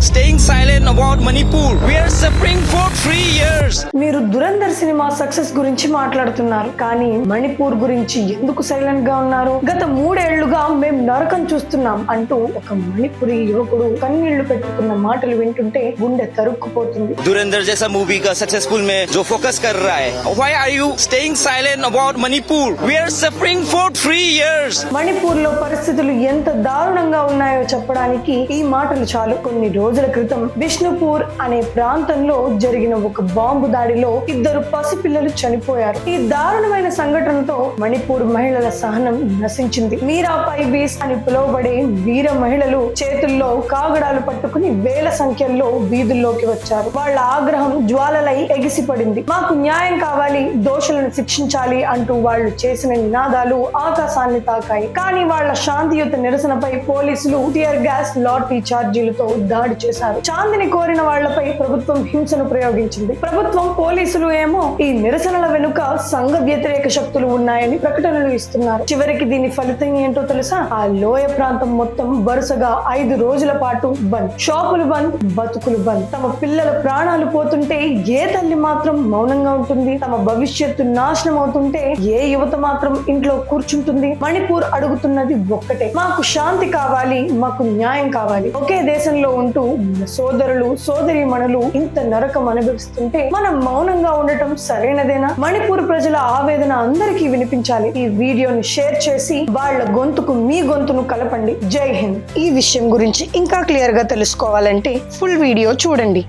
staying silent about Manipur? We are suffering for 3 years. మీరు Dhurandhar cinema success గురించి మాట్లాడుతున్నారు, కానీ మణిపూర్ గురించి ఎందుకు సైలెంట్ గా ఉన్నారు? గత 3 ఏళ్లుగా మేము నరకం చూస్తున్నాం అంటూ ఒక మణిపురి యువకుడు కన్నీళ్లు పెట్టుకున్న మాటలు వింటుంటే గుండె తరుక్కుపోతుంది. धुरंधर जैसा मूवी का सक्सेसफुल में जो फोकस कर रहा है, why are you staying silent about Manipur? We are suffering for 3 years. Manipur లో పరిస్థితులు ఎంత దారుణంగా ఉన్నాయో చెప్పడానికి ఈ మాటలు చాలు. కొన్ని రోజుల క్రితం బిష్ణుపూర్ అనే ప్రాంతంలో జరిగిన ఒక బాంబు దాడిలో 2 పసిపిల్లలు చనిపోయారు. ఈ దారుణమైన సంఘటనతో మణిపూర్ మహిళల సహనం నశించింది. మీరా పైబీస్ అని పిలువబడే వీర మహిళలు చేతుల్లో కాగడాలు పట్టుకుని వేల సంఖ్యలో వీధుల్లోకి వచ్చారు. వాళ్ళ ఆగ్రహం జ్వాలలై ఎగిసిపడింది. మాకు న్యాయం కావాలి, దోషులను శిక్షించాలి అంటూ వాళ్ళు చేసిన నినాదాలు ఆకాశాన్ని తాకాయి. కానీ వాళ్ళ శాంతియుత నిరసనపై పోలీసులు టియర్ గ్యాస్, లాఠీ చార్జీలతో దాడి చేశారు. చాందిని కోరిన వాళ్లపై ప్రభుత్వం హింసను ప్రయోగించింది. ప్రభుత్వం, పోలీసులు ఏమో ఈ నిరసనల వెనుక సంఘ వ్యతిరేక శక్తులు ఉన్నాయని ప్రకటనలు ఇస్తున్నారు. చివరికి దీని ఫలితం ఏంటో తెలుసా? ఆ లోయ ప్రాంతం మొత్తం వరుసగా 5 రోజుల పాటు బంద్. షాపులు బంద్, బతుకులు బంద్. తమ పిల్లల ప్రాణాలు పోతుంటే ఏ తల్లి మాత్రం మౌనంగా ఉంటుంది? తమ భవిష్యత్తు నాశనం అవుతుంటే ఏ యువత మాత్రం ఇంట్లో కూర్చుంటుంది? మణిపూర్ అడుగుతున్నది ఒక్కటే, మాకు శాంతి కావాలి, మాకు న్యాయం కావాలి. ఒకే దేశంలో ఉంటూ మన సోదరులు, సోదరీమణులు ఇంత నరకం అనుభవిస్తుంటే మనం మౌనంగా ఉండటం సరైనదేనా? మణిపూర్ ప్రజల ఆవేదన అందరికీ వినిపించాలి. ఈ వీడియోని షేర్ చేసి వాళ్ళ గొంతుకు మీ గొంతును కలపండి. జై హింద్. ఈ విషయం గురించి ఇంకా క్లియర్ గా తెలుసుకోవాలంటే ఫుల్ వీడియో చూడండి.